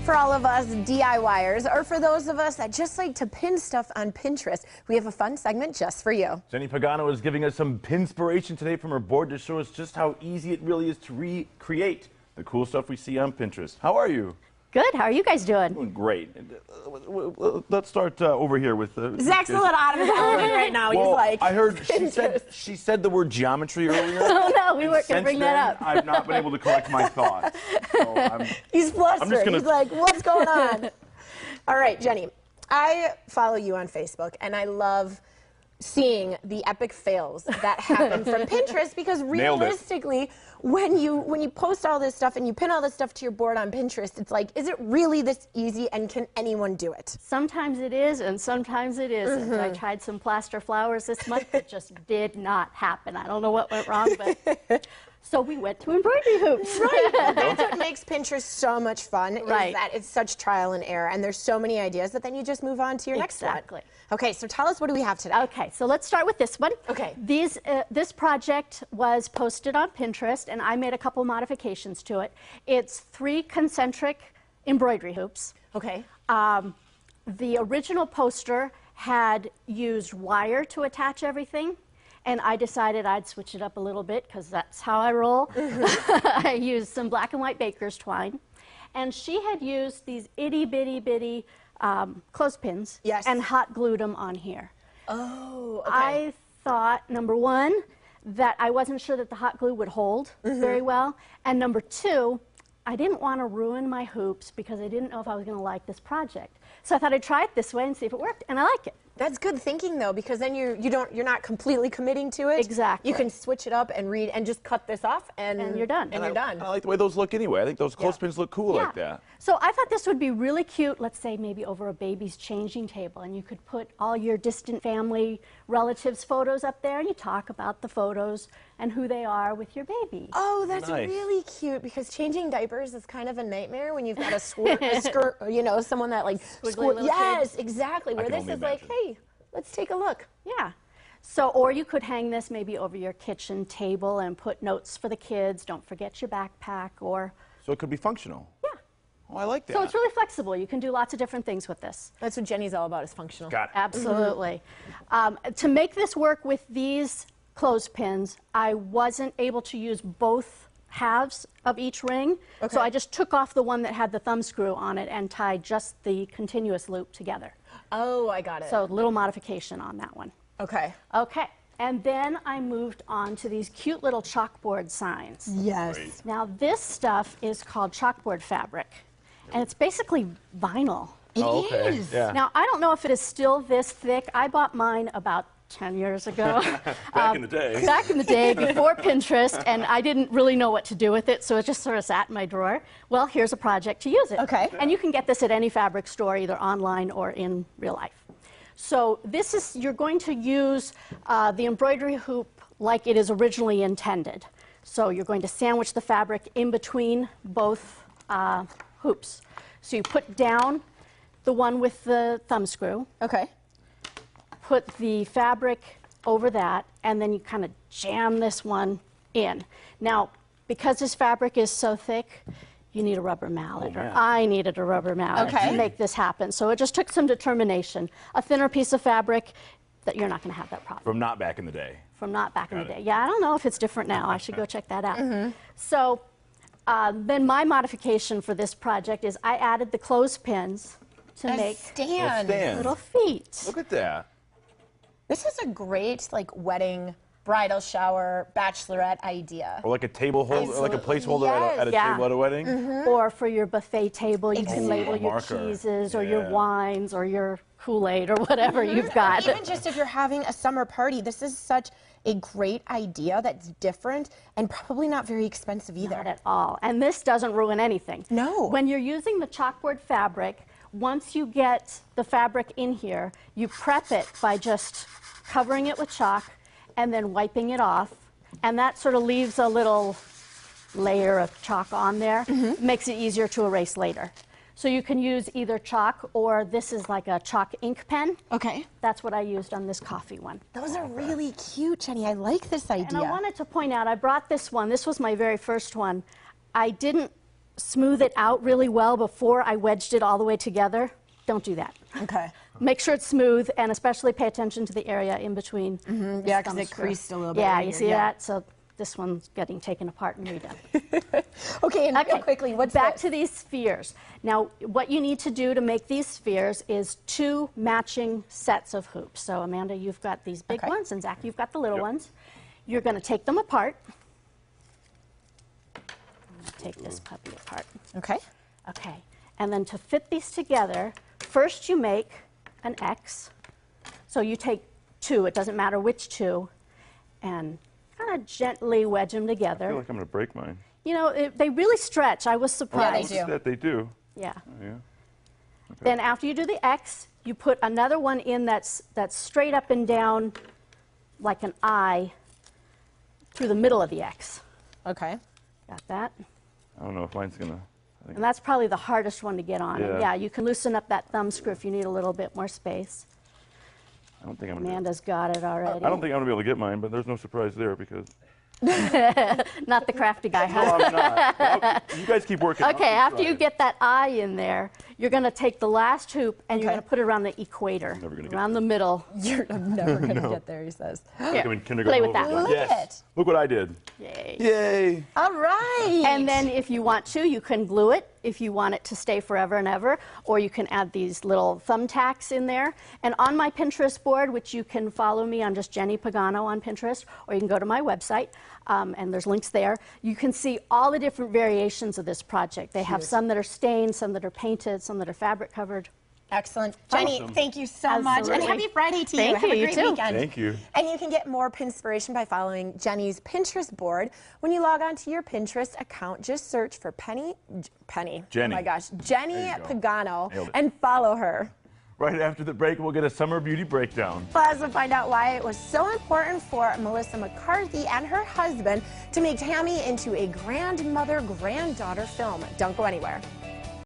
For all of us DIYers, or for those of us that just like to pin stuff on Pinterest, we have a fun segment just for you. Jenni Pagano is giving us some Pinspiration today from her board to show us just how easy it really is to recreate the cool stuff we see on Pinterest. How are you? Good. How are you guys doing? Doing great. Let's start over here with Zach's a little out of his element right now. Well, he's like, I heard she said the word geometry earlier. Oh no, we weren't going to bring that up. I've not been able to collect my thoughts. So he's flustered. He's like, what's going on? All right, Jenni, I follow you on Facebook, and I love seeing the epic fails that happen from Pinterest, because realistically, when you post all this stuff and you pin all this stuff to your board on Pinterest, it's like, is it really this easy, and can anyone do it? Sometimes it is, and sometimes it isn't. I tried some plaster flowers this month. It just did not happen. I don't know what went wrong, but so we went to embroidery hoops. Right. That's what makes Pinterest so much fun, is right. that it's such trial and error, and there's so many ideas that then you just move on to your next one. Exactly. Okay, so tell us, what do we have today? Okay, so let's start with this one. Okay. This project was posted on Pinterest, and I made a couple modifications to it. It's 3 concentric embroidery hoops. Okay. The original poster had used wire to attach everything, and I decided I'd switch it up a little bit because that's how I roll. I used some black and white baker's twine, and she had used these itty bitty bitty clothespins, yes, and hot glued them on here. Oh, okay. I thought, number one, that I wasn't sure that the hot glue would hold very well, and number two, I didn't want to ruin my hoops because I didn't know if I was going to like this project. So I thought I'd try it this way and see if it worked, and I like it. That's good thinking, though, because then you're not completely committing to it. Exactly. You can switch it up and read and just cut this off, and you're done. And you're done. I like the way those look anyway. I think those clothespins look cool like that. So I thought this would be really cute, let's say maybe over a baby's changing table, and you could put all your distant family relatives' photos up there, and you talk about the photos and who they are with your baby. Oh, that's nice. really cute, because changing diapers is kind of a nightmare when you've got a skirt, you know, someone that like yes, exactly. Where this is like, hey, let's take a look. Yeah. So, or you could hang this maybe over your kitchen table and put notes for the kids. Don't forget your backpack, or. So it could be functional. Yeah. Oh, I like that. So it's really flexible. You can do lots of different things with this. That's what Jenni's all about, is functional. Got it. Absolutely. To make this work with these clothespins, I wasn't able to use both halves of each ring. Okay. So I just took off the one that had the thumb screw on it and tied just the continuous loop together. Oh, I got it. So a little modification on that one. Okay. Okay. And then I moved on to these cute little chalkboard signs. Yes. Great. Now this stuff is called chalkboard fabric, and it's basically vinyl. It okay. is. Yeah. Now I don't know if it is still this thick. I bought mine about 10 years ago. Back in the day. Back in the day, before Pinterest, and I didn't really know what to do with it, so it just sort of sat in my drawer. Well, here's a project to use it. Okay. And you can get this at any fabric store, either online or in real life. So this is, you're going to use the embroidery hoop like it is originally intended. So you're going to sandwich the fabric in between both hoops. So you put down the one with the thumb screw. Okay. Put the fabric over that, and then you kind of jam this one in. Now, because this fabric is so thick, you need a rubber mallet, or I needed a rubber mallet to make this happen. So it just took some determination. A thinner piece of fabric, that you're not going to have that problem. From not back in the day. From not back in the day. Yeah, I don't know if it's different now. I should go check that out. So then my modification for this project is I added the clothespins to make stand. little feet. Look at that. This is a great, like, wedding, bridal shower, bachelorette idea. Or like a table holder, or like a placeholder at a table at a wedding. Or for your buffet table, you can label your marker. cheeses or your wines or your Kool-Aid or whatever you've got. Even just if you're having a summer party, this is such a great idea that's different and probably not very expensive either. Not at all. And this doesn't ruin anything. No. When you're using the chalkboard fabric, once you get the fabric in here, you prep it by just covering it with chalk and then wiping it off. And that sort of leaves a little layer of chalk on there. Makes it easier to erase later. So you can use either chalk, or this is like a chalk ink pen. Okay. That's what I used on this coffee one. Those are really cute, Jenni. I like this idea. And I wanted to point out, I brought this one. This was my very first one. I didn't smooth it out really well before I wedged it all the way together. Don't do that. Okay. Make sure it's smooth, and especially pay attention to the area in between. Yeah, because it creased a little bit. Yeah, right you here. see that? So this one's getting taken apart and redone. Okay, and real quickly, what's back this? to these spheres. Now, what you need to do to make these spheres is 2 matching sets of hoops. So, Amanda, you've got these big ones, and Zach, you've got the little ones. You're going to take them apart. Take this puppy apart. Okay. Okay, and then to fit these together, first you make an X. So you take 2, it doesn't matter which 2, and kind of gently wedge them together. I feel like I'm going to break mine. You know, they really stretch. I was surprised. Yeah, they do. That they do. Yeah. Oh, yeah. Okay. Then after you do the X, you put another one in that's straight up and down like an I through the middle of the X. Okay. Got that? I don't know if mine's going to... And that's probably the hardest one to get on. Yeah. And yeah, you can loosen up that thumb screw if you need a little bit more space. I don't think I'm gonna Amanda's got it already. I don't think I'm going to be able to get mine, but there's no surprise there because... Not the crafty guy, huh? No, I'm not. You guys keep working. I'll Okay, keep after you trying. get that eye in there, you're going to take the last hoop and you're Okay. going to put it around the equator, Never gonna get around the middle. You're never going to get there, he says. Like I'm in kindergarten play with all that over one. again. Look Yes. Look what I did. Yay. Yay. All right. And then if you want to, you can glue it if you want it to stay forever and ever, or you can add these little thumbtacks in there. And on my Pinterest board, which you can follow me on just Jenni Pagano on Pinterest, or you can go to my website, and there's links there, you can see all the different variations of this project. They have some that are stained, some that are painted, some that are fabric covered. Excellent. Jenni, Awesome. thank you so much. And Absolutely. happy Friday to Thank you. Have you, a you great too. weekend. Thank you. And you can get more Pinspiration by following Jenni's Pinterest board. When you log on to your Pinterest account, just search for Jenni. Jenni. Oh my gosh. Jenni There you go. Pagano Nailed it. and follow her. Right after the break, we'll get a summer beauty breakdown. Plus, we'll find out why it was so important for Melissa McCarthy and her husband to make Tammy into a grandmother-granddaughter film. Don't go anywhere.